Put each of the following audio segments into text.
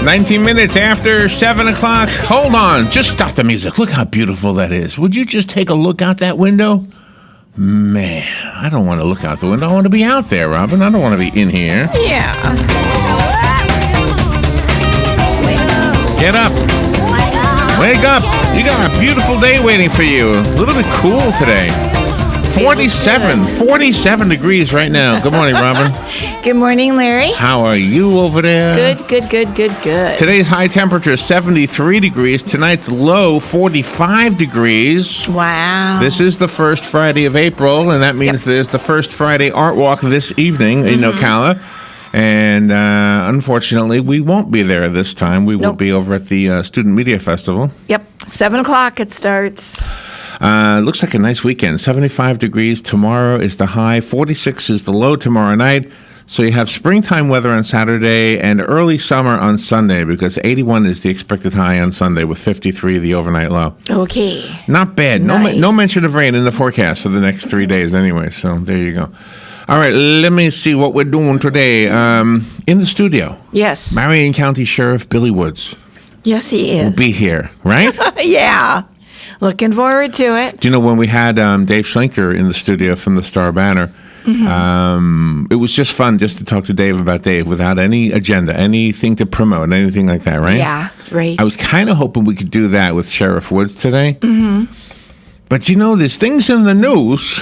19 minutes after 7 o'clock. Hold on. Just stop the music. Look how beautiful that is. Would you just take a look out that window? Man, I don't want to look out the window. I want to be out there, Robin. I don't want to be in here. Yeah. Get up. Wake up. You got a beautiful day waiting for you. A little bit cool today. 47 degrees right now. Good morning, Robin. Good morning, Larry. How are you over there? Good. Today's high temperature is 73 degrees. Tonight's low, 45 degrees. Wow. This is the first Friday of April, and that means there's the first Friday art walk this evening in Ocala. And unfortunately, we won't be there this time. We will be over at the Student Media Festival. Yep. 7 o'clock it starts. Looks like a nice weekend. 75 degrees tomorrow is the high. 46 is the low tomorrow night. So you have springtime weather on Saturday and early summer on Sunday because 81 is the expected high on Sunday with 53 the overnight low. Okay. Not bad. Nice. No mention of rain in the forecast for the next 3 days anyway. So there you go. All right, let me see what we're doing today. In the studio. Yes. Marion County Sheriff Billy Woods Yes, he is. will be here, right? Yeah. Looking forward to it. Do you know when we had Dave Schlenker in the studio from the Star Banner, it was just fun just to talk to Dave about Dave without any agenda, anything to promote, anything like that, right? Yeah, right. I was kind of hoping we could do that with Sheriff Woods today. Mm-hmm. But, there's things in the news,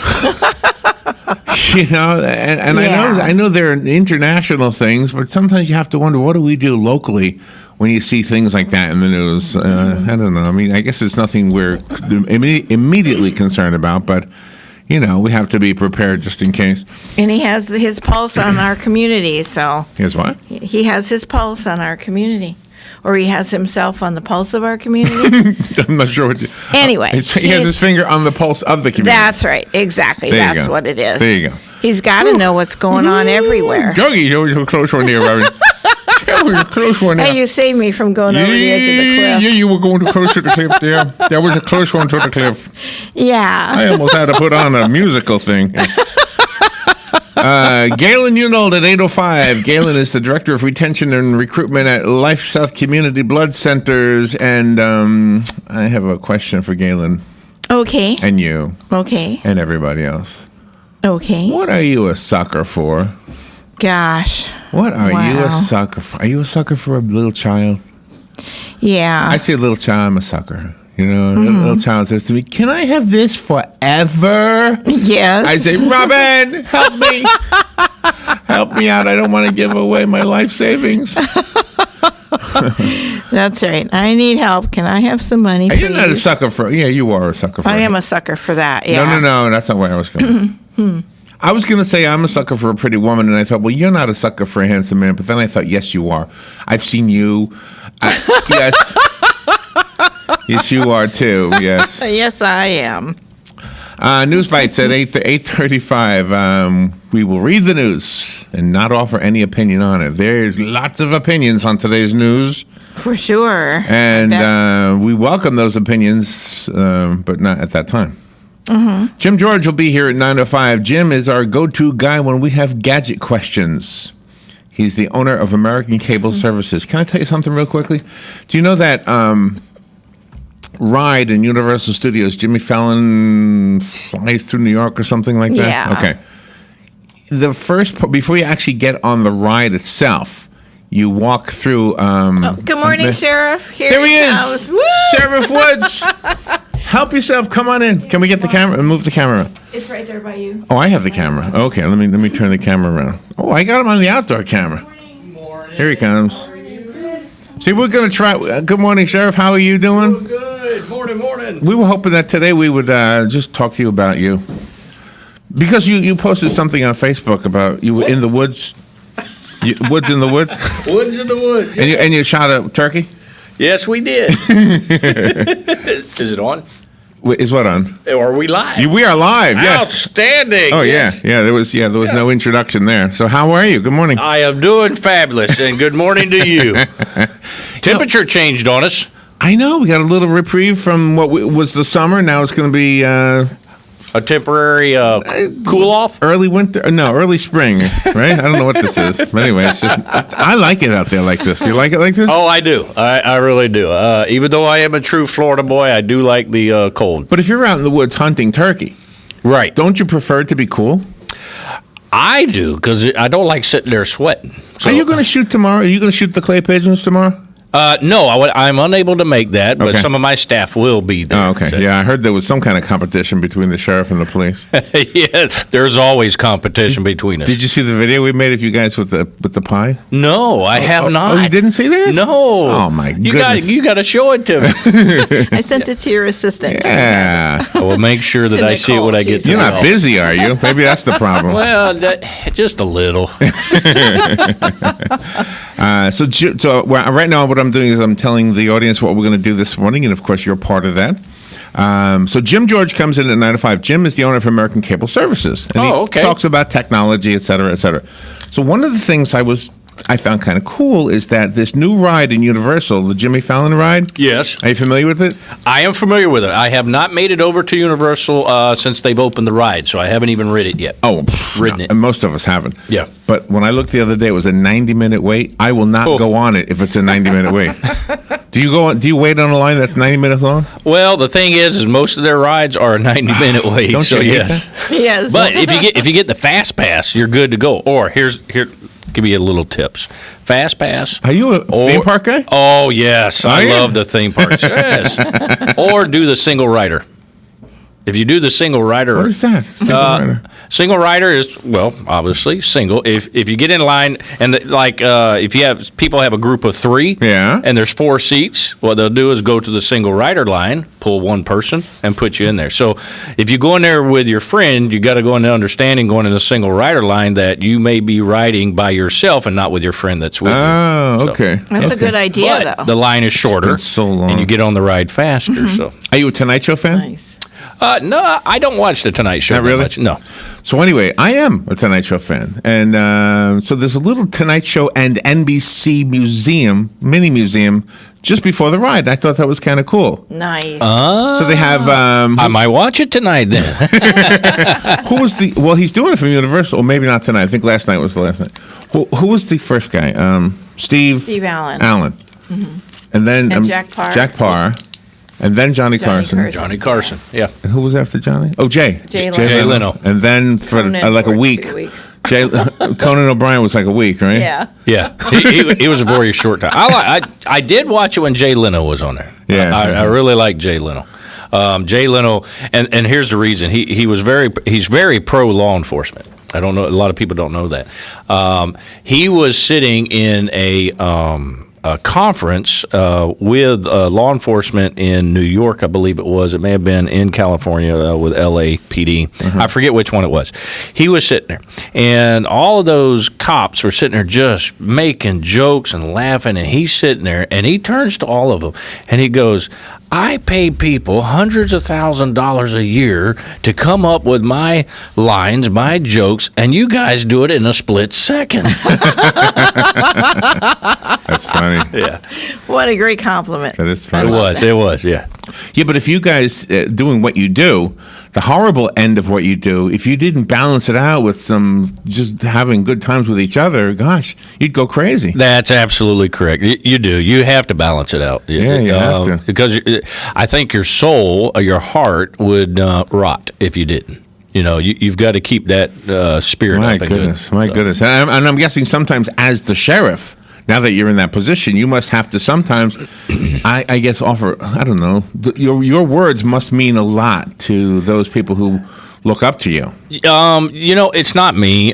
and I know they're international things, but sometimes you have to wonder, what do we do locally when you see things like that in the news? I don't know. I mean, I guess it's nothing we're immediately concerned about, but, we have to be prepared just in case. And he has his pulse on our community, so. Here's what? He has his pulse on our community. Or he has himself on the pulse of our community. I'm not sure what. Anyway. He has his finger on the pulse of the community. That's right. Exactly. That's what it is. There you go. He's got to know what's going on everywhere. Dougie, you was a close one here, Robin. That was a close one there. Hey, you saved me from going over the edge of the cliff. Yeah, you were going too close to the cliff there. That was a close one to the cliff. Yeah. I almost had to put on a musical thing. Galen Unold at 8:05. Galen is the Director of Retention and Recruitment at Life South Community Blood Centers. And I have a question for Galen. Okay. And you. Okay. And everybody else. Okay. What are you a sucker for? Gosh. What are you Wow. a sucker for? Are you a sucker for a little child? Yeah. I see a little child, I'm a sucker. A little child says to me, "Can I have this forever?" Yes. I say, "Robin, help me. Help me out. I don't want to give away my life savings." That's right. I need help. Can I have some money, please? You're not a sucker for... Yeah, you are a sucker for... I am a sucker for that, yeah. No. That's not where I was going. I was going to say I'm a sucker for a pretty woman, and I thought, well, you're not a sucker for a handsome man. But then I thought, yes, you are. I've seen you. Yes. Yes, you are too. Yes. Yes, I am. News Bites at 8:35. We will read the news and not offer any opinion on it. There's lots of opinions on today's news. For sure. And we welcome those opinions, but not at that time. Mm-hmm. Jim George will be here at 9:05. Jim is our go-to guy when we have gadget questions. He's the owner of American Cable Services. Can I tell you something real quickly? Do you know that ride in Universal Studios, Jimmy Fallon flies through New York or something like that? Yeah. Okay. The first, before you actually get on the ride itself, you walk through... Good morning, Sheriff. There he is. Goes. Woo! Sheriff Woods. Help yourself. Come on in. Can we get the camera and move the camera? It's right there by you. Oh, I have the camera. Okay, let me turn the camera around. Oh, I got him on the outdoor camera. Morning. Here he comes. See, we're going to try... good morning, Sheriff. How are you doing? Oh, good. Morning. We were hoping that today we would just talk to you about you. Because you posted something on Facebook about you were in the woods. Woods in the woods? Woods in the woods. And you shot a turkey? Yes, we did. Is it on? Is what on? Are we live? We are live, yes. Outstanding. Oh, yes. yeah. There was no introduction there. So how are you? Good morning. I am doing fabulous, and good morning to you. Temperature changed on us. I know. We got a little reprieve from what was the summer. Now it's going to be A temporary cool off? Early winter? No, early spring, right? I don't know what this is. But anyway, it's just, I like it out there like this. Do you like it like this? Oh, I do. I really do. Even though I am a true Florida boy, I do like the cold. But if you're out in the woods hunting turkey, Right. don't you prefer it to be cool? I do, because I don't like sitting there sweating. So, Are you going to shoot tomorrow? Are you going to shoot the clay pigeons tomorrow? No, I'm unable to make that, but Okay. some of my staff will be there. Oh, okay. So- Yeah, I heard there was some kind of competition between the sheriff and the police. Yeah, there's always competition between us. Did you see the video we made of you guys with the pie? No, I have not. Oh, you didn't see that? No. Oh, my goodness. You got to show it to me. I sent it to your assistant. Yeah. I will make sure that To I see it Nicole. when I get She's to You're the not office. busy, are you? Maybe that's the problem. Well, just a little. So right now, what I'm doing is I'm telling the audience what we're going to do this morning, and of course, you're part of that. So Jim George comes in at 9 to 5. Jim is the owner of American Cable Services, and he okay. talks about technology, et cetera, et cetera. So one of the things I found kind of cool is that this new ride in Universal, the Jimmy Fallon ride. Yes. Are you familiar with it? I am familiar with it. I have not made it over to Universal since they've opened the ride, so I haven't even rid it yet. Oh, Ridden it. And most of us haven't. Yeah. But when I looked the other day, it was a 90-minute wait. I will not Oh. go on it if it's a 90-minute wait. Do you wait on a line that's 90 minutes long? Well, the thing is most of their rides are a 90-minute wait. Don't so you hate yes. Yes. But if you get the fast pass, you're good to go. Or here, give you a little tips. Fast pass. Are you a theme park guy? Oh yes, I you? love the theme parks. Yes. Or do the single rider. If you do the single rider, What is that? Single rider. Single rider is, well, obviously single. If you get in line and if you have people have a group of 3, Yeah. and there's 4 seats, what they'll do is go to the single rider line, pull one person, and put you in there. So if you go in there with your friend, you got to go in there understanding going in the single rider line that you may be riding by yourself and not with your friend that's with you. Oh, So- okay. That's a good idea, But though. the line is shorter, been so long. and you get on the ride faster. So Are you a Tonight Show fan? Nice. no, I don't watch the Tonight Show. Not that really? much. No. So anyway, I am a Tonight Show fan. And so there's a little Tonight Show and NBC mini museum, just before the ride. I thought that was kind of cool. Nice. So they have, I might watch it tonight then. he's doing it from Universal. Or maybe not tonight. I think last night was the last night. Who was the first guy? Steve Allen. Allen. And then And Jack Parr. Jack Parr. And then Johnny Carson. Carson. Johnny Carson. Yeah. And who was after Johnny? Oh, Jay. Jay Jay Leno. And then for Conan like a for week, 2 weeks. Conan O'Brien was like a week, right? Yeah. Yeah. He was a very short time. I did watch it when Jay Leno was on there. Yeah. I really like Jay Leno. Jay Leno, and here's the reason. He's very pro law enforcement. I don't know. A lot of people don't know that. He was sitting in a conference with law enforcement in New York, I believe it was. It may have been in California with LAPD. I forget which one it was. He was sitting there, and all of those cops were sitting there just making jokes and laughing, and he's sitting there, and he turns to all of them, and he goes, I pay people hundreds of $1,000s a year to come up with my lines, my jokes, and you guys do it in a split second. That's funny. Yeah, What a great compliment. That is it funny. was, yeah. Yeah, but if you guys doing what you do, the horrible end of what you do, if you didn't balance it out with some just having good times with each other, gosh, you'd go crazy. That's absolutely correct. You do. You have to balance it out. Yeah, you have to. Because I think your soul or your heart would rot if you didn't. You know, you've got to keep that spirit My up. goodness, and good. my goodness. And I'm guessing sometimes as the sheriff, now that you're in that position, you must have to sometimes, I guess, offer, I don't know, your words must mean a lot to those people who look up to you. You know, it's not me.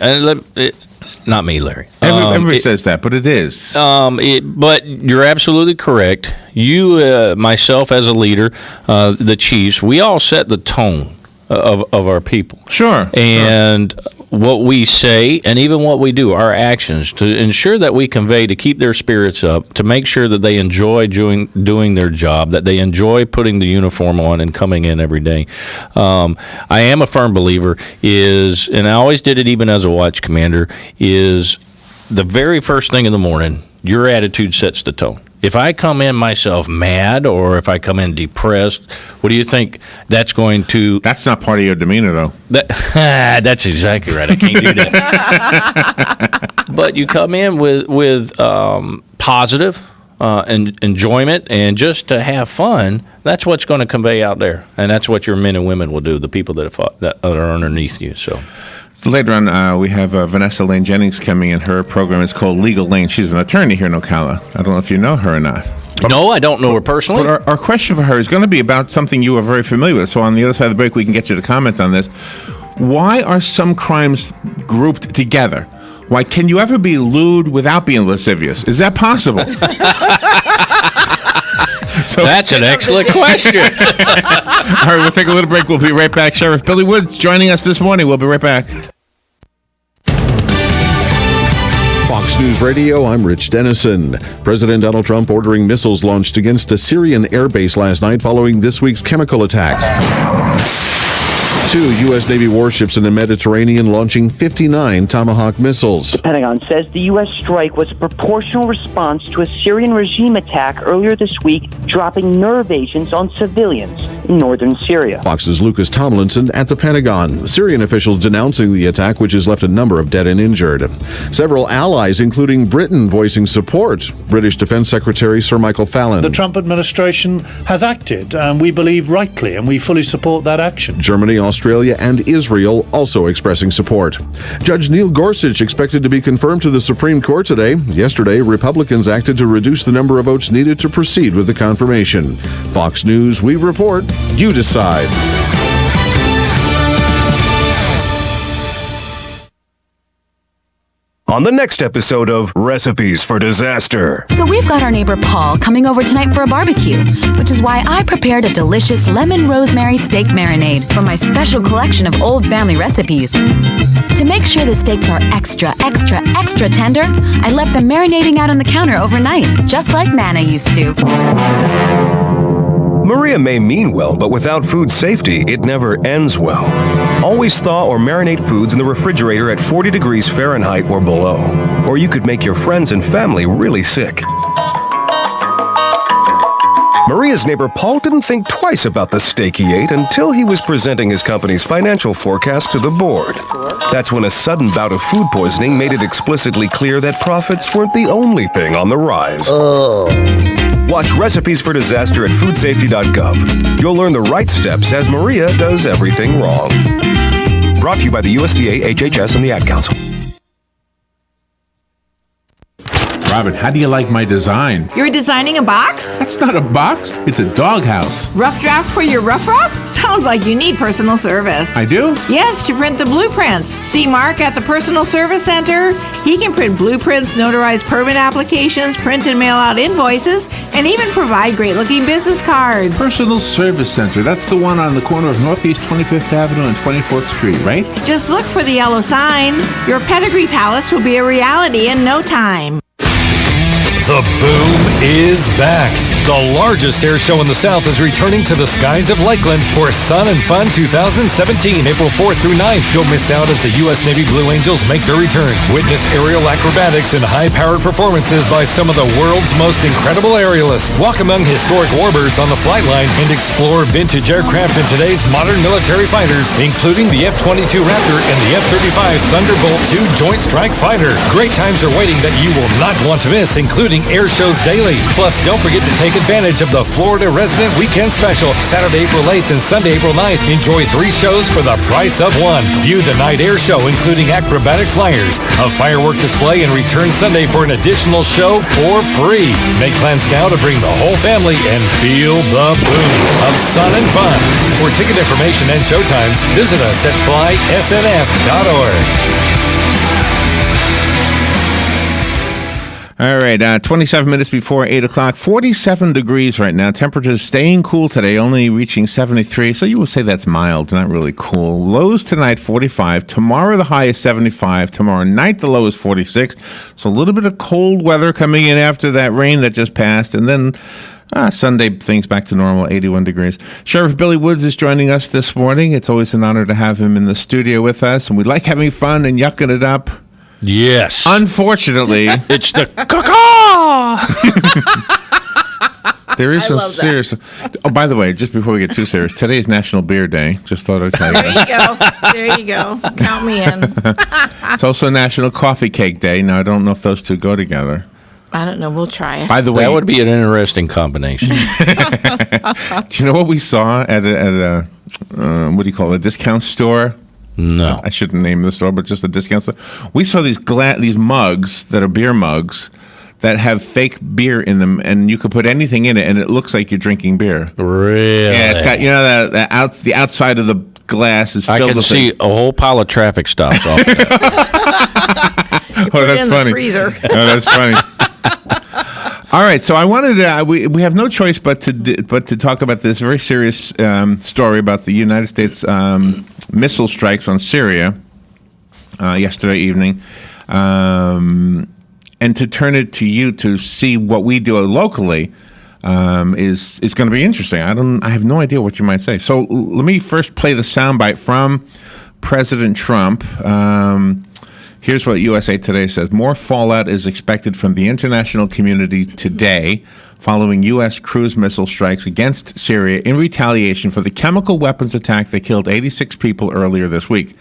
Not me, Larry. Everybody says that, but it is. But you're absolutely correct. You, myself as a leader, the chiefs, we all set the tone of our people. Sure. And what we say and even what we do, our actions, to ensure that we convey, to keep their spirits up, to make sure that they enjoy doing their job, that they enjoy putting the uniform on and coming in every day. I am a firm believer and I always did it even as a watch commander, is the very first thing in the morning, your attitude sets the tone. If I come in myself mad or if I come in depressed, what do you think that's going to... That's not part of your demeanor, though. That's exactly right. I can't do that. But you come in with positive and enjoyment and just to have fun. That's what's going to convey out there. And that's what your men and women will do, the people that are underneath you. So later on, we have Vanessa Lane Jennings coming in. Her program is called Legal Lane. She's an attorney here in Ocala. I don't know if you know her or not. No, I don't know her personally. But our question for her is going to be about something you are very familiar with. So on the other side of the break, we can get you to comment on this. Why are some crimes grouped together? Why can you ever be lewd without being lascivious? Is that possible? So that's an excellent question. All right, we'll take a little break. We'll be right back. Sheriff Billy Woods joining us this morning. We'll be right back. Fox News Radio, I'm Rich Dennison. President Donald Trump ordering missiles launched against a Syrian airbase last night following this week's chemical attacks. 2 U.S. Navy warships in the Mediterranean launching 59 Tomahawk missiles. The Pentagon says the U.S. strike was a proportional response to a Syrian regime attack earlier this week, dropping nerve agents on civilians in northern Syria. Fox's Lucas Tomlinson at the Pentagon. Syrian officials denouncing the attack, which has left a number of dead and injured. Several allies, including Britain, voicing support. British Defense Secretary Sir Michael Fallon. The Trump administration has acted, and we believe rightly, and we fully support that action. Germany, Australia, and Israel also expressing support. Judge Neil Gorsuch expected to be confirmed to the Supreme Court today. Yesterday, Republicans acted to reduce the number of votes needed to proceed with the confirmation. Fox News, we report, you decide. On the next episode of Recipes for Disaster. So we've got our neighbor Paul coming over tonight for a barbecue, which is why I prepared a delicious lemon rosemary steak marinade from my special collection of old family recipes. To make sure the steaks are extra tender, I left them marinating out on the counter overnight, just like Nana used to. Maria may mean well, but without food safety, it never ends well. Always thaw or marinate foods in the refrigerator at 40 degrees Fahrenheit or below, or you could make your friends and family really sick. Maria's neighbor Paul didn't think twice about the steak he ate until he was presenting his company's financial forecast to the board. That's when a sudden bout of food poisoning made it explicitly clear that profits weren't the only thing on the rise. Watch Recipes for Disaster at foodsafety.gov. You'll learn the right steps as Maria does everything wrong. Brought to you by the USDA, HHS, and the Ad Council. Robin, how do you like my design? You're designing a box? That's not a box. It's a doghouse. Rough draft for your rough? Sounds like you need personal service. I do? Yes, to print the blueprints. See Mark at the Personal Service Center. He can print blueprints, notarize permit applications, print and mail out invoices, and even provide great-looking business cards. Personal Service Center. That's the one on the corner of Northeast 25th Avenue and 24th Street, right? Just look for the yellow signs. Your pedigree palace will be a reality in no time. The boom is back. The largest air show in the South is returning to the skies of Lakeland for Sun and Fun 2017, April 4th through 9th. Don't miss out as the U.S. Navy Blue Angels make their return. Witness aerial acrobatics and high-powered performances by some of the world's most incredible aerialists. Walk among historic warbirds on the flight line and explore vintage aircraft in today's modern military fighters, including the F-22 Raptor and the F-35 Thunderbolt II Joint Strike Fighter. Great times are waiting that you will not want to miss, including air shows daily. Plus, don't forget to take advantage of the Florida Resident Weekend Special, Saturday, April 8th and Sunday, April 9th. Enjoy 3 shows for the price of 1. View the night air show, including acrobatic flyers, a firework display, and return Sunday for an additional show for free. Make plans now to bring the whole family and feel the boom of Sun and Fun. For ticket information and showtimes, visit us at flysnf.org. All right, 27 minutes before 8 o'clock, 47 degrees right now. Temperatures staying cool today, only reaching 73. So you will say that's mild, not really cool. Lows tonight, 45. Tomorrow, the high is 75. Tomorrow night, the low is 46. So a little bit of cold weather coming in after that rain that just passed. And then Sunday, things back to normal, 81 degrees. Sheriff Billy Woods is joining us this morning. It's always an honor to have him in the studio with us. And we like having fun and yucking it up. Yes. Unfortunately, it's the caw. There is I some love that. serious. Oh, by the way, just before we get too serious, today is National Beer Day. Just thought I'd tell you There that. you go. Count me in. It's also National Coffee Cake Day. Now, I don't know if those two go together. I don't know. We'll try it. By the way, That would be an interesting combination. do you know what we saw at a what do you call it, a discount store? No. I shouldn't name the store, but just a discount store. We saw these mugs that are beer mugs that have fake beer in them, and you could put anything in it, and it looks like you're drinking beer. Really? Yeah, it's got the outside of the glass is filled I can with see a whole pile of traffic stops off that. Oh, that's in funny. the freezer. Oh, that's funny. All right, so I wanted to. We have no choice but to talk about this very serious story about the United States missile strikes on Syria yesterday evening, and to turn it to you to see what we do locally is going to be interesting. I have no idea what you might say. So let me first play the soundbite from President Trump. Here's what USA Today says. More fallout is expected from the international community today following U.S. cruise missile strikes against Syria in retaliation for the chemical weapons attack that killed 86 people earlier this week.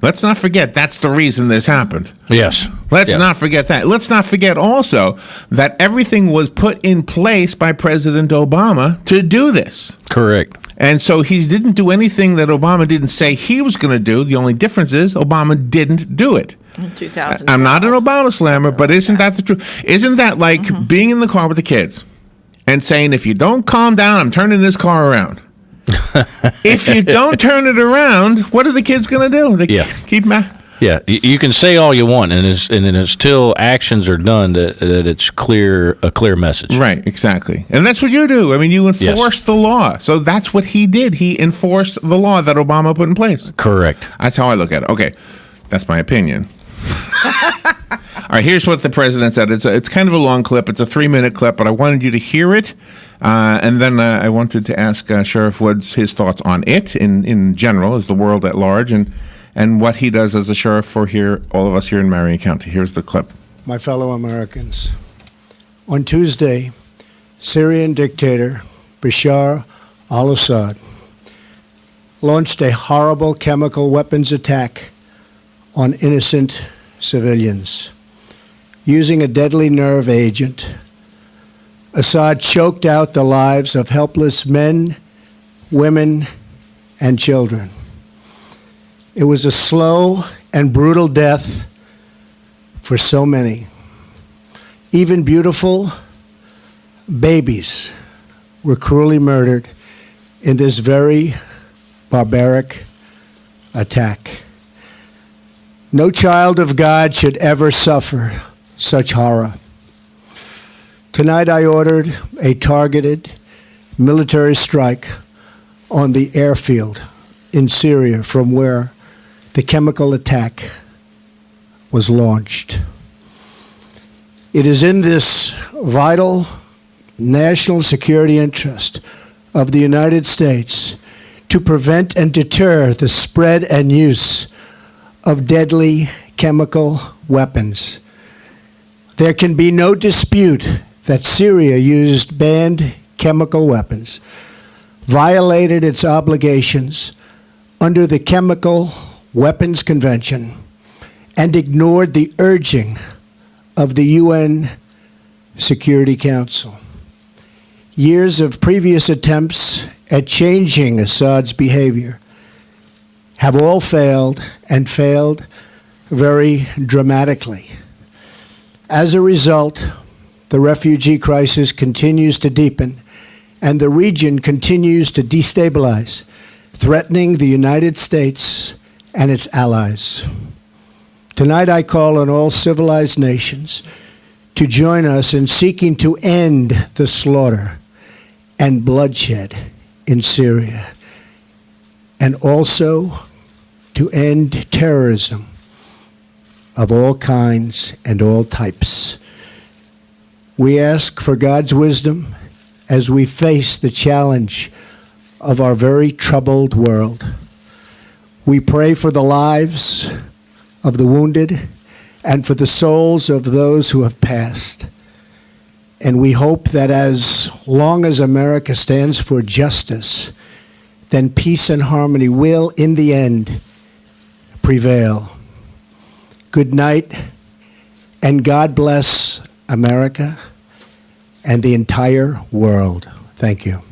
Let's not forget that's the reason this happened. Yes. Let's not forget that. Let's not forget also that everything was put in place by President Obama to do this. Correct. And so he didn't do anything that Obama didn't say he was going to do. The only difference is Obama didn't do it. In 2012. I'm not an Obama slammer, but isn't that the truth? Isn't that like being in the car with the kids and saying, if you don't calm down, I'm turning this car around? If you don't turn it around, what are the kids going to do? They keep Yeah, you can say all you want, and until actions are done, that it's a clear message. Right, exactly. And that's what you do. I mean, you enforce the law. So that's what he did. He enforced the law that Obama put in place. Correct. That's how I look at it. Okay, that's my opinion. All right, here's what the president said. It's kind of a long clip. It's a 3-minute clip, but I wanted you to hear it. And then I wanted to ask Sheriff Woods his thoughts on it in general, as the world at large, and what he does as a sheriff for all of us here in Marion County. Here's the clip. My fellow Americans, on Tuesday, Syrian dictator Bashar al-Assad launched a horrible chemical weapons attack on innocent civilians. Using a deadly nerve agent, Assad choked out the lives of helpless men, women, and children. It was a slow and brutal death for so many. Even beautiful babies were cruelly murdered in this very barbaric attack. No child of God should ever suffer such horror. Tonight I ordered a targeted military strike on the airfield in Syria from where the chemical attack was launched. It is in this vital national security interest of the United States to prevent and deter the spread and use of deadly chemical weapons. There can be no dispute that Syria used banned chemical weapons, violated its obligations under the Chemical Weapons Convention, and ignored the urging of the UN Security Council. Years of previous attempts at changing Assad's behavior have all failed, and failed very dramatically. As a result, the refugee crisis continues to deepen, and the region continues to destabilize, threatening the United States and its allies. Tonight I call on all civilized nations to join us in seeking to end the slaughter and bloodshed in Syria, and also to end terrorism of all kinds and all types. We ask for God's wisdom as we face the challenge of our very troubled world. We pray for the lives of the wounded and for the souls of those who have passed. And we hope that as long as America stands for justice, then peace and harmony will, in the end, prevail. Good night, and God bless America and the entire world. Thank you.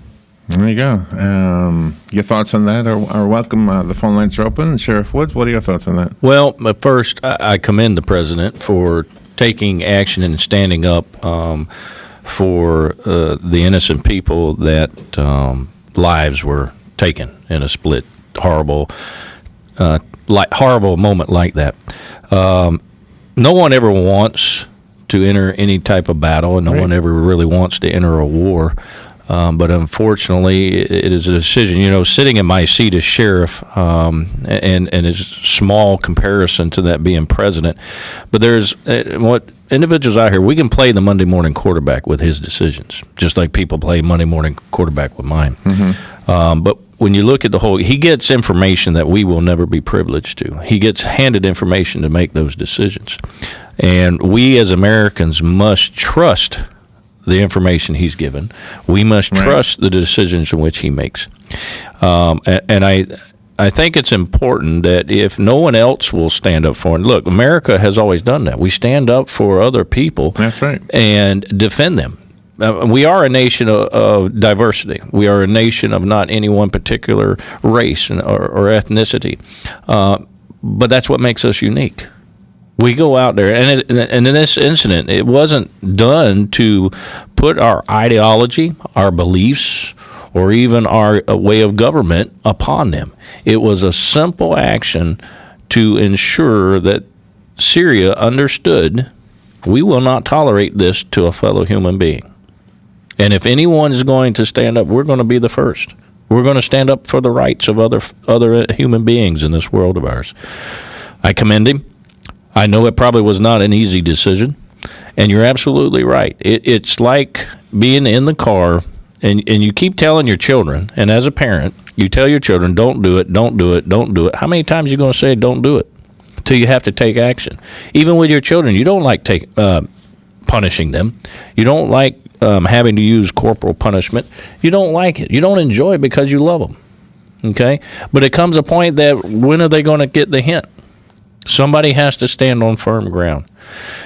There you go. Your thoughts on that are welcome. The phone lines are open. Sheriff Woods, what are your thoughts on that? Well, first, I commend the president for taking action and standing up for the innocent people that lives were taken in a split, horrible moment like that. No one ever wants to enter any type of battle, and no one ever really wants to enter a war. But unfortunately, it is a decision. You know, sitting in my seat as sheriff, and it's small comparison to that being president. But there's what individuals out here, we can play the Monday morning quarterback with his decisions, just like people play Monday morning quarterback with mine. But when you look at the whole, he gets information that we will never be privileged to. He gets handed information to make those decisions. And we as Americans must trust the information he's given. We must trust the decisions in which he makes. And I think it's important that if no one else will stand up for him, look, America has always done that. We stand up for other people. That's right. And defend them. We are a nation of diversity. We are a nation of not any one particular race or ethnicity. But that's what makes us unique. We go out there, and in this incident, it wasn't done to put our ideology, our beliefs, or even our way of government upon them. It was a simple action to ensure that Syria understood we will not tolerate this to a fellow human being. And if anyone is going to stand up, we're going to be the first. We're going to stand up for the rights of other human beings in this world of ours. I commend him. I know it probably was not an easy decision, and you're absolutely right. It's like being in the car, and you keep telling your children, and as a parent, you tell your children, don't do it, don't do it, don't do it. How many times are you going to say don't do it until you have to take action? Even with your children, you don't like punishing them. You don't like having to use corporal punishment. You don't like it. You don't enjoy it because you love them, okay? But it comes a point that when are they going to get the hint? Somebody has to stand on firm ground.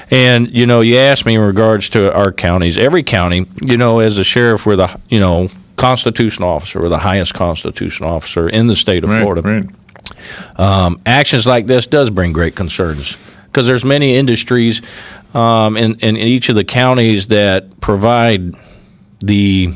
And, you know, you asked me in regards to our counties. Every county, you know, as a sheriff, we're the, you know, constitutional officer. We're the highest constitutional officer in the state of Florida. Right. Actions like this does bring great concerns because there's many industries in each of the counties that provide the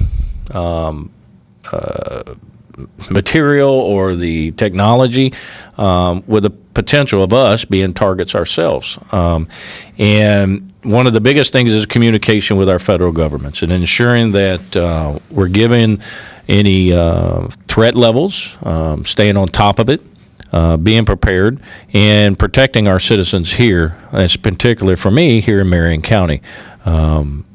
material or the technology with the potential of us being targets ourselves. And one of the biggest things is communication with our federal governments and ensuring that we're given any threat levels, staying on top of it, being prepared, and protecting our citizens here, as particularly for me here in Marion County.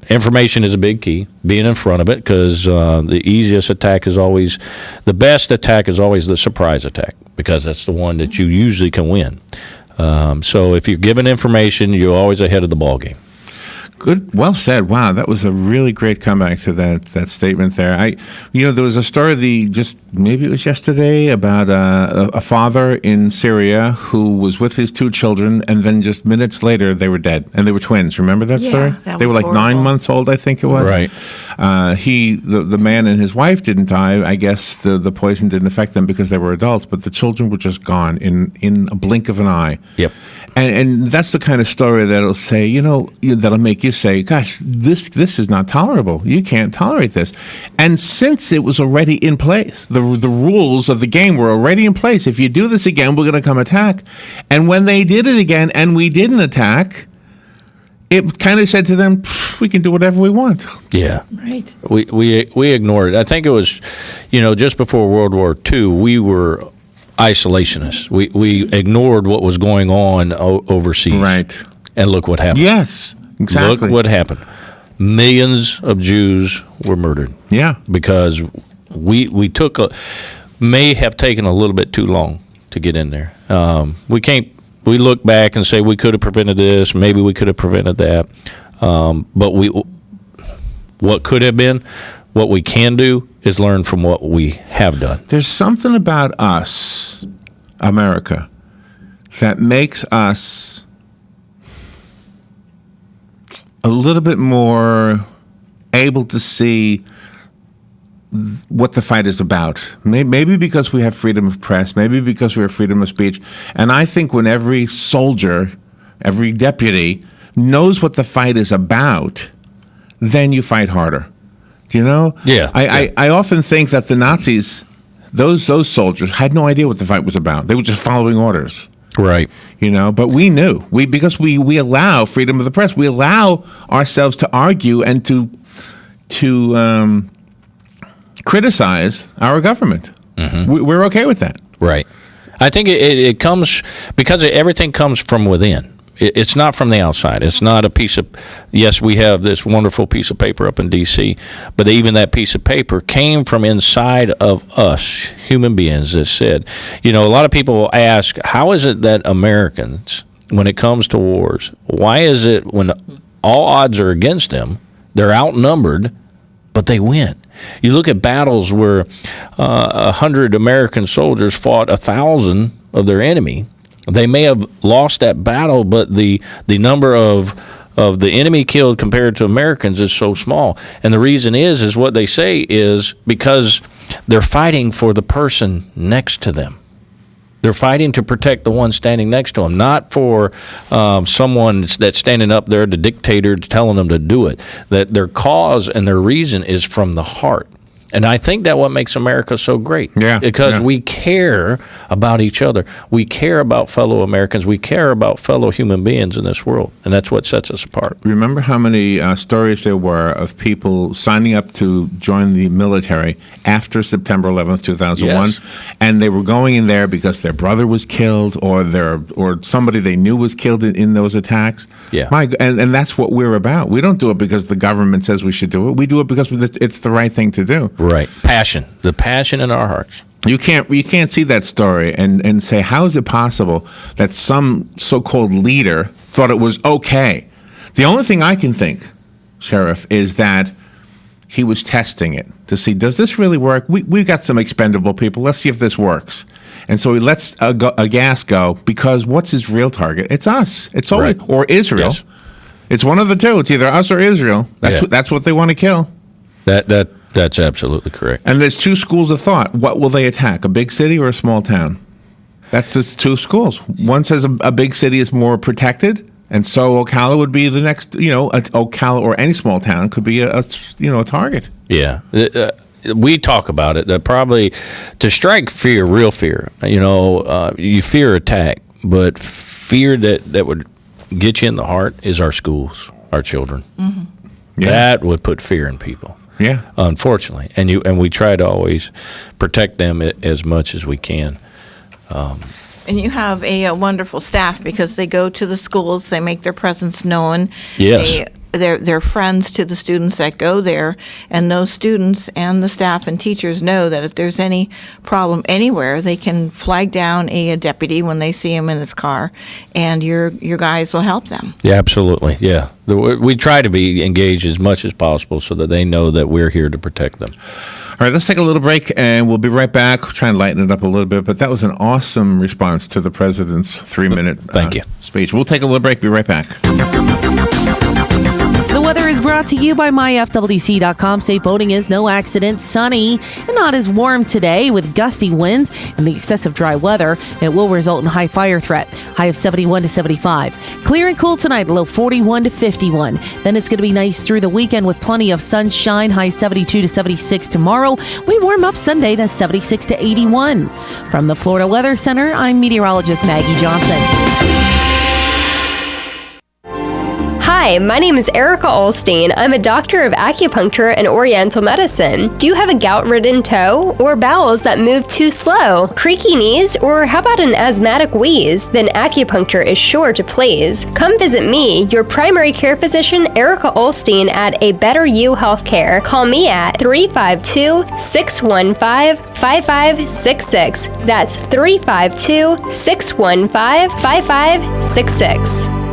Information is a big key, being in front of it, because the easiest attack is always, the best attack is always the surprise attack, because that's the one that you usually can win. So if you're given information, you're always ahead of the ball game. Good, well said. Wow, that was a really great comeback to that statement there. There was a story maybe it was yesterday about a father in Syria who was with his two children, and then just minutes later they were dead, and they were twins. Remember that story? They were like horrible. 9 months old, I think it was. Right. The man and his wife didn't die. I guess the poison didn't affect them because they were adults, but the children were just gone in a blink of an eye. Yep. And that's the kind of story that'll say, that'll make you say, gosh, this is not tolerable. You can't tolerate this. And since it was already in place, the rules of the game were already in place. If you do this again, we're going to come attack. And when they did it again and we didn't attack, it kind of said to them, we can do whatever we want. Yeah. Right. We ignored it. I think it was, just before World War II, we were isolationists. We ignored what was going on overseas. Right. And look what happened. Yes, exactly. Look what happened. Millions of Jews were murdered. Yeah. Because we may have taken a little bit too long to get in there. We look back and say we could have prevented this, maybe we could have prevented that. But what could have been. What we can do is learn from what we have done. There's something about us, America, that makes us a little bit more able to see what the fight is about. Maybe because we have freedom of press, maybe because we have freedom of speech. And I think when every soldier, every deputy knows what the fight is about, then you fight harder. Do you know? Yeah. I often think that the Nazis, those soldiers, had no idea what the fight was about. They were just following orders. Right. You know, but we knew. Because we allow freedom of the press. We allow ourselves to argue and to criticize our government. We're okay with that. Right. I think it comes because everything comes from within. It's not from the outside. It's not a piece of, yes, we have this wonderful piece of paper up in D.C., but even that piece of paper came from inside of us, human beings, that said, a lot of people will ask, how is it that Americans, when it comes to wars, why is it when all odds are against them, they're outnumbered, but they win? You look at battles where 100 American soldiers fought 1,000 of their enemy. They may have lost that battle, but the number of the enemy killed compared to Americans is so small. And the reason is what they say is because they're fighting for the person next to them. They're fighting to protect the one standing next to them, not for someone that's standing up there, the dictator, telling them to do it. That their cause and their reason is from the heart. And I think that what makes America so great. Yeah. Because we care about each other. We care about fellow Americans. We care about fellow human beings in this world. And that's what sets us apart. Remember how many stories there were of people signing up to join the military after September 11th, 2001? Yes. And they were going in there because their brother was killed or somebody they knew was killed in those attacks. Yeah. And that's what we're about. We don't do it because the government says we should do it. We do it because it's the right thing to do. Right. Passion. The passion in our hearts. You can't see that story and say, how is it possible that some so-called leader thought it was okay? The only thing I can think, Sheriff, is that he was testing it to see, does this really work? We've got some expendable people. Let's see if this works. And so he lets a gas go because what's his real target? It's us. It's always, Right. or Israel. Yes. It's one of the two. It's either us or Israel. That's what they want to kill. That's absolutely correct. And there's two schools of thought. What will they attack, a big city or a small town? That's the two schools. One says a big city is more protected, and so Ocala would be the next, Ocala or any small town could be a target. Yeah. We talk about it, that probably to strike fear, real fear, you fear attack, but fear that would get you in the heart is our schools, our children. Mm-hmm. Yeah. That would put fear in people. Yeah. Unfortunately. And we try to always protect them as much as we can. And you have a wonderful staff because they go to the schools, they make their presence known. Yes. They're friends to the students that go there, and those students and the staff and teachers know that if there's any problem anywhere, they can flag down a deputy when they see him in his car, and your guys will help them. Yeah, absolutely. Yeah. We try to be engaged as much as possible so that they know that we're here to protect them. All right, let's take a little break, and we'll be right back. We'll try and lighten it up a little bit, but that was an awesome response to the president's 3-minute Thank you. speech. We'll take a little break. Be right back. The weather is brought to you by myfwc.com. Safe boating is no accident. Sunny and not as warm today with gusty winds and the excessive dry weather. It will result in high fire threat. High of 71 to 75. Clear and cool tonight, low 41 to 51. Then it's going to be nice through the weekend with plenty of sunshine. High 72 to 76 tomorrow. We warm up Sunday to 76 to 81. From the Florida Weather Center, I'm meteorologist Maggie Johnson. Hi, my name is Erica Olstein. I'm a doctor of acupuncture and oriental medicine. Do you have a gout-ridden toe or bowels that move too slow, creaky knees, or how about an asthmatic wheeze? Then acupuncture is sure to please. Come visit me, your primary care physician, Erica Olstein at A Better You Healthcare. Call me at 352-615-5566. That's 352-615-5566.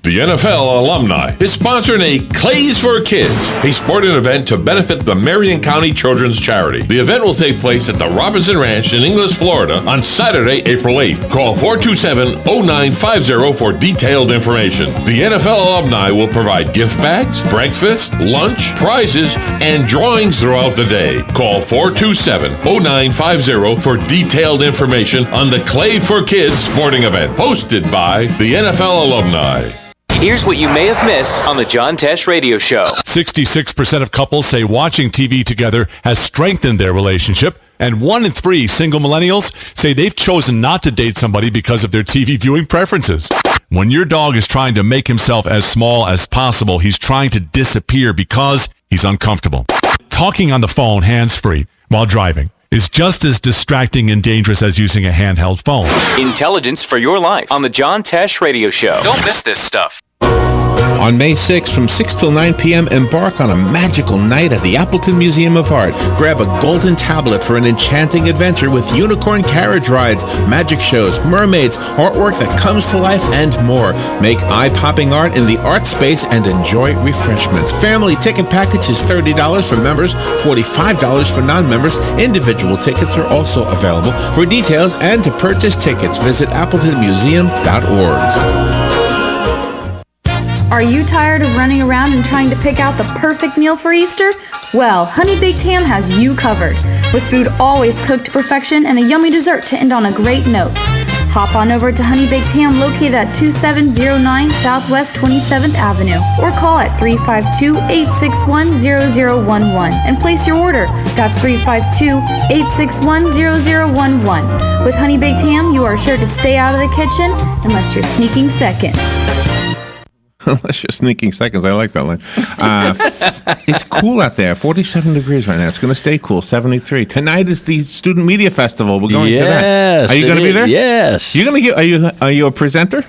The NFL alumni is sponsoring a Clays for Kids, a sporting event to benefit the Marion County Children's Charity. The event will take place at the Robinson Ranch in Inglis, Florida on Saturday, April 8th. Call 427-0950 for detailed information. The NFL alumni will provide gift bags, breakfast, lunch, prizes, and drawings throughout the day. Call 427-0950 for detailed information on the Clay for Kids sporting event, hosted by the NFL alumni. Here's what you may have missed on the John Tesh Radio Show. 66% of couples say watching TV together has strengthened their relationship, and 1 in 3 single millennials say they've chosen not to date somebody because of their TV viewing preferences. When your dog is trying to make himself as small as possible, he's trying to disappear because he's uncomfortable. Talking on the phone hands-free while driving is just as distracting and dangerous as using a handheld phone. Intelligence for your life on the John Tesh Radio Show. Don't miss this stuff. On May 6th from 6 till 9 p.m., embark on a magical night at the Appleton Museum of Art. Grab a golden tablet for an enchanting adventure with unicorn carriage rides, magic shows, mermaids, artwork that comes to life, and more. Make eye-popping art in the art space and enjoy refreshments. Family ticket package is $30 for members, $45 for non-members. Individual tickets are also available. For details and to purchase tickets, visit appletonmuseum.org. Are you tired of running around and trying to pick out the perfect meal for Easter? Well, Honey Baked Ham has you covered, with food always cooked to perfection and a yummy dessert to end on a great note. Hop on over to Honey Baked Ham located at 2709 Southwest 27th Avenue or call at 352-861-0011 and place your order. That's 352-861-0011. With Honey Baked Ham, you are sure to stay out of the kitchen unless you're sneaking seconds. Unless you're sneaking seconds. I like that line. It's cool out there. 47 degrees right now. It's going to stay cool. 73. Tonight is the Student Media Festival. We're going to that. Are you going to be there? Yes. You're going to get? Are you a presenter?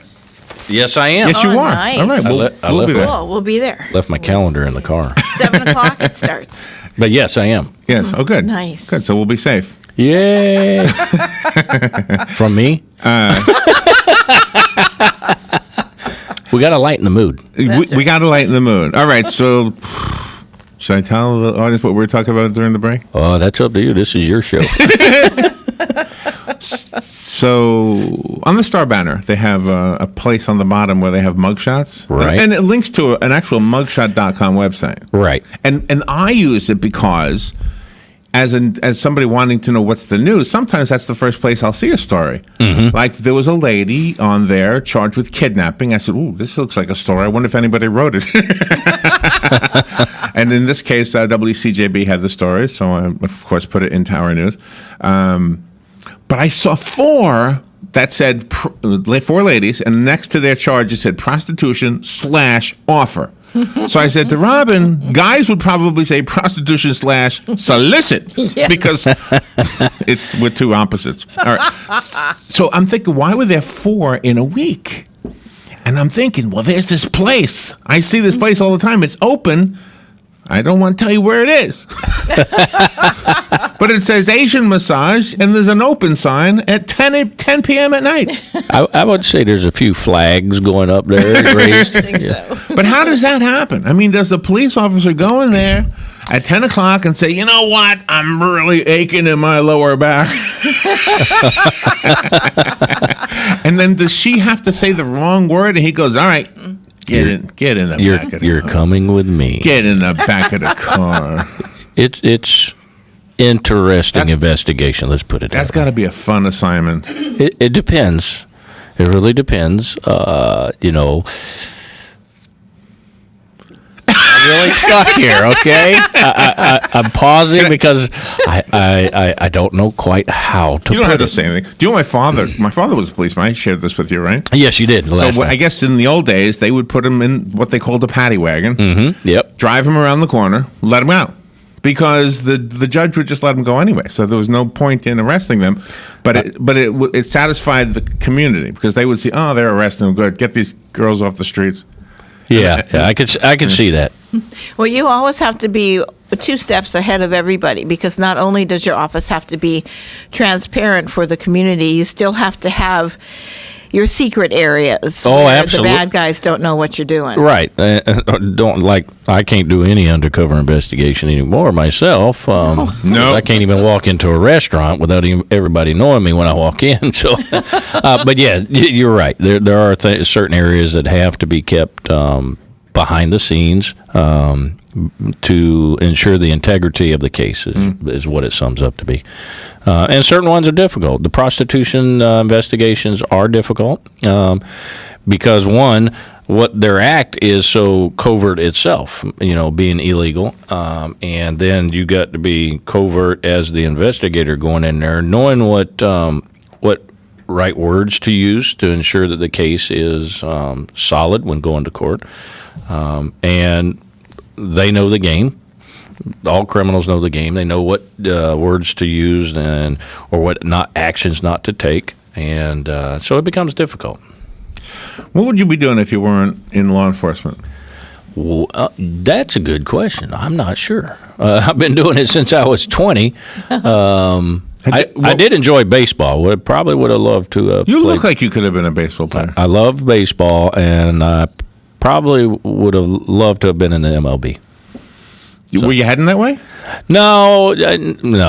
Yes, I am. Yes, you are. Nice. All right. We'll be there. Cool. We'll be there. Left my calendar in the car. 7 o'clock it starts. But yes, I am. Yes. Oh, good. Nice. Good. So we'll be safe. Yay. From me? We got to lighten the mood. We got to lighten the mood. All right. So should I tell the audience what we were talking about during the break? Oh, that's up to you. This is your show. So on the Star banner, they have a place on the bottom where they have mugshots. Right. And it links to an actual mugshot.com website. Right. And I use it because as somebody wanting to know what's the news, sometimes that's the first place I'll see a story. Mm-hmm. Like there was a lady on there charged with kidnapping. I said, "Ooh, this looks like a story. I wonder if anybody wrote it." And in this case, WCJB had the story, so I, of course, put it into our news. But I saw 4 that said 4 ladies, and next to their charge it said prostitution/offer. So I said to Robin, guys would probably say prostitution/solicit because we're two opposites. All right. So I'm thinking, why were there 4 in a week? And I'm thinking, well, there's this place. I see this place all the time. It's open. I don't want to tell you where it is. But it says Asian massage, and there's an open sign at 10 p.m. at night. I would say there's a few flags going up there raised. I think so. But how does that happen? I mean, does the police officer go in there at 10 o'clock and say, you know what, I'm really aching in my lower back? And then does she have to say the wrong word? And he goes, all right. Get in the back of the car. You're coming with me. Get in the back of the car. It's interesting investigation. Let's put it. That's got to be a fun assignment. It depends. It really depends. I'm really stuck here. Okay, I'm pausing because I don't know quite how to. You don't have to say anything. Do you know my father? My father was a policeman. I shared this with you, right? Yes, you did. So I guess in the old days they would put him in what they called a paddy wagon. Mm-hmm. Yep. Drive him around the corner, let him out, because the judge would just let him go anyway. So there was no point in arresting them. But it satisfied the community because they would see, oh, they're arresting them. Good, get these girls off the streets. Yeah, I could see that. Well, you always have to be 2 steps ahead of everybody because not only does your office have to be transparent for the community, you still have to have your secret areas. Oh, where absolutely. The bad guys don't know what you're doing. Right. I can't do any undercover investigation anymore myself. No. I can't even walk into a restaurant without everybody knowing me when I walk in. So, but yeah, you're right. There are certain areas that have to be kept behind the scenes to ensure the integrity of the case is what it sums up to be. And certain ones are difficult. The prostitution investigations are difficult because, one, what their act is so covert itself, being illegal. And then you got to be covert as the investigator going in there, knowing what right words to use to ensure that the case is solid when going to court. And they know the game. All criminals know the game. They know what words to use or what actions not to take. And so it becomes difficult. What would you be doing if you weren't in law enforcement? Well, that's a good question. I'm not sure. I've been doing it since I was 20. I did enjoy baseball. Probably would have loved to You look like you could have been a baseball player. I loved baseball, and I probably would have loved to have been in the MLB. Were you heading that way? No,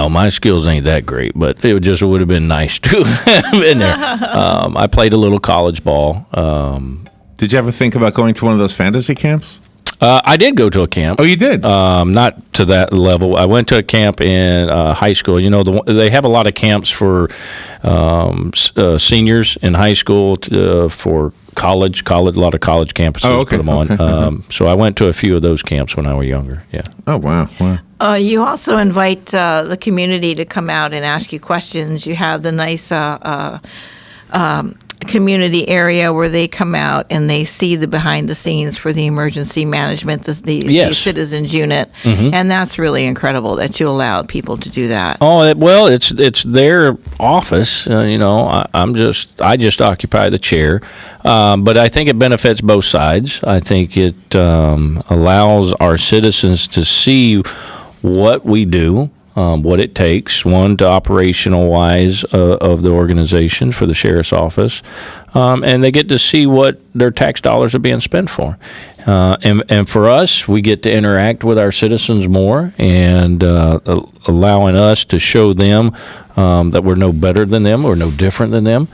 my skills ain't that great, but it would have been nice to have been there. I played a little college ball. Did you ever think about going to one of those fantasy camps? I did go to a camp. Oh, you did? Not to that level. I went to a camp in high school. They have a lot of camps for seniors in high school for college. A lot of college campuses put them on. So I went to a few of those camps when I was younger. Yeah. Oh, wow. You also invite the community to come out and ask you questions. You have the nice community area where they come out and they see the behind the scenes for the emergency management, the citizens unit, and that's really incredible that you allowed people to do that. Oh well, it's their office. I just occupy the chair, but I think it benefits both sides. I think it allows our citizens to see what we do. What it takes, one, to operational-wise of the organization for the sheriff's office, and they get to see what their tax dollars are being spent for. And for us, we get to interact with our citizens more and allowing us to show them that we're no better than them or no different than them.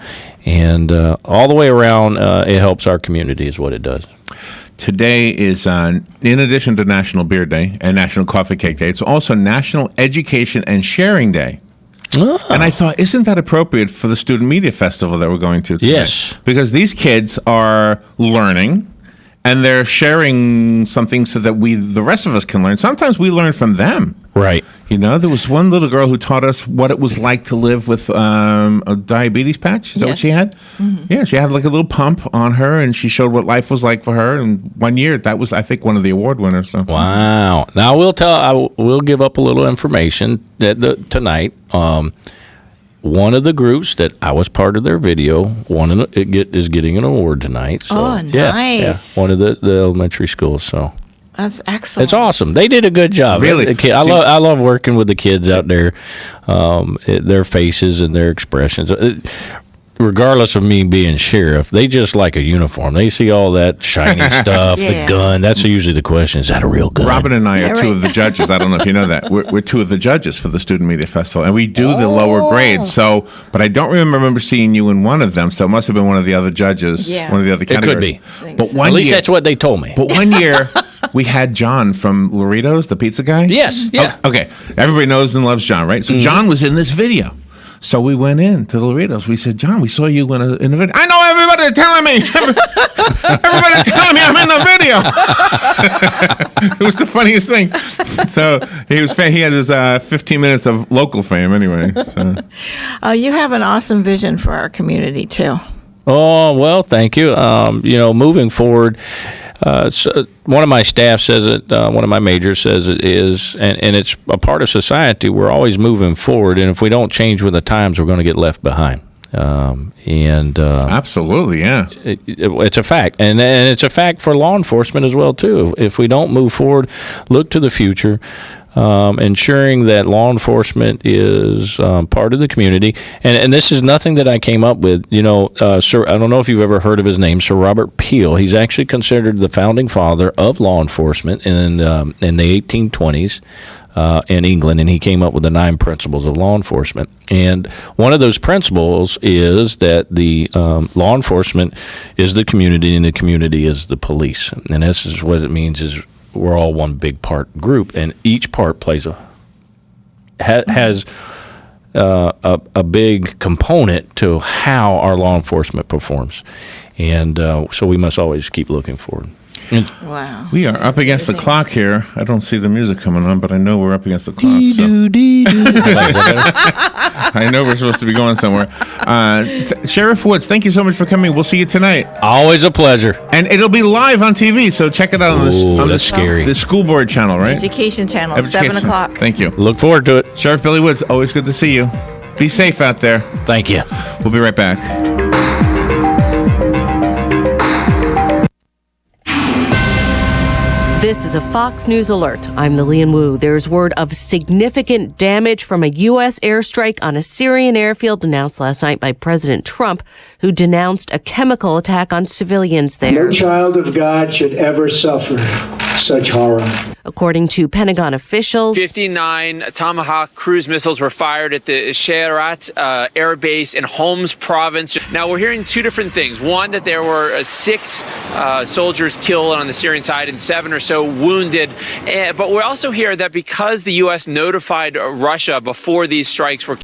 And all the way around, it helps our community is what it does. Today is, in addition to National Beer Day and National Coffee Cake Day, it's also National Education and Sharing Day. Oh. And I thought, isn't that appropriate for the Student Media Festival that we're going to today? Yes. Because these kids are learning, and they're sharing something so that the rest of us can learn. Sometimes we learn from them. Right. There was one little girl who taught us what it was like to live with a diabetes patch. Is that what she had? Mm-hmm. Yeah, she had like a little pump on her, and she showed what life was like for her. And 1 year, that was, I think, one of the award winners. So. Wow. Now, we'll give up a little information tonight. One of the groups that I was part of their video, is getting an award tonight. So, nice. Yeah, one of the elementary schools. So that's excellent. It's awesome. They did a good job. Really, I love working with the kids out there. Their faces and their expressions. Regardless of me being sheriff, they just like a uniform. They see all that shiny stuff, the gun. That's usually the question: is that a real gun? Robin and I are two of the judges. I don't know if you know that. We're two of the judges for the Student Media Festival, and we do the lower grades. So, but I don't remember seeing you in one of them. So it must have been one of the other judges, one of the other categories. It could be. But at least that's what they told me. But 1 year, we had John from Loritos, the pizza guy. Yes. Yeah. Okay. Everybody knows and loves John, right? So John was in this video. So we went in to the Loritos. We said, John, we saw you in a video. I know everybody's telling me. Everybody's telling me I'm in the video. It was the funniest thing. So he had his 15 minutes of local fame anyway. So. You have an awesome vision for our community, too. Oh, well, thank you. Moving forward, so one of my staff says it, one of my majors says it is, and it's a part of society. We're always moving forward, and if we don't change with the times, we're going to get left behind. Absolutely, yeah. It's a fact, and it's a fact for law enforcement as well, too. If we don't move forward, look to the future, ensuring that law enforcement is part of the community. And this is nothing that I came up with. Sir, I don't know if you've ever heard of his name, Sir Robert Peel. He's actually considered the founding father of law enforcement in the 1820s. In England, and he came up with the 9 principles of law enforcement. And one of those principles is that the law enforcement is the community, and the community is the police. And this is what it means: is we're all one big part group, and each part plays has a big component to how our law enforcement performs. And so we must always keep looking forward. Wow. We are up against the clock here. I don't see the music coming on, but I know we're up against the clock. I know we're supposed to be going somewhere. Sheriff Woods, thank you so much for coming. We'll see you tonight. Always a pleasure. And it'll be live on TV, so check it out on the school board channel, right? Education channel, 7 o'clock. Thank you. Look forward to it. Sheriff Billy Woods, always good to see you. Be safe out there. Thank you. We'll be right back. This is a Fox News alert. I'm Lillian Wu. There's word of significant damage from a U.S. airstrike on a Syrian airfield announced last night by President Trump, who denounced a chemical attack on civilians there. No child of God should ever suffer such horror. According to Pentagon officials, 59 Tomahawk cruise missiles were fired at the Sherat Air Base in Homs province. Now, we're hearing 2 different things. One, that there were 6 soldiers killed on the Syrian side and 7 or so wounded. But we also hear that because the U.S. notified Russia before these strikes were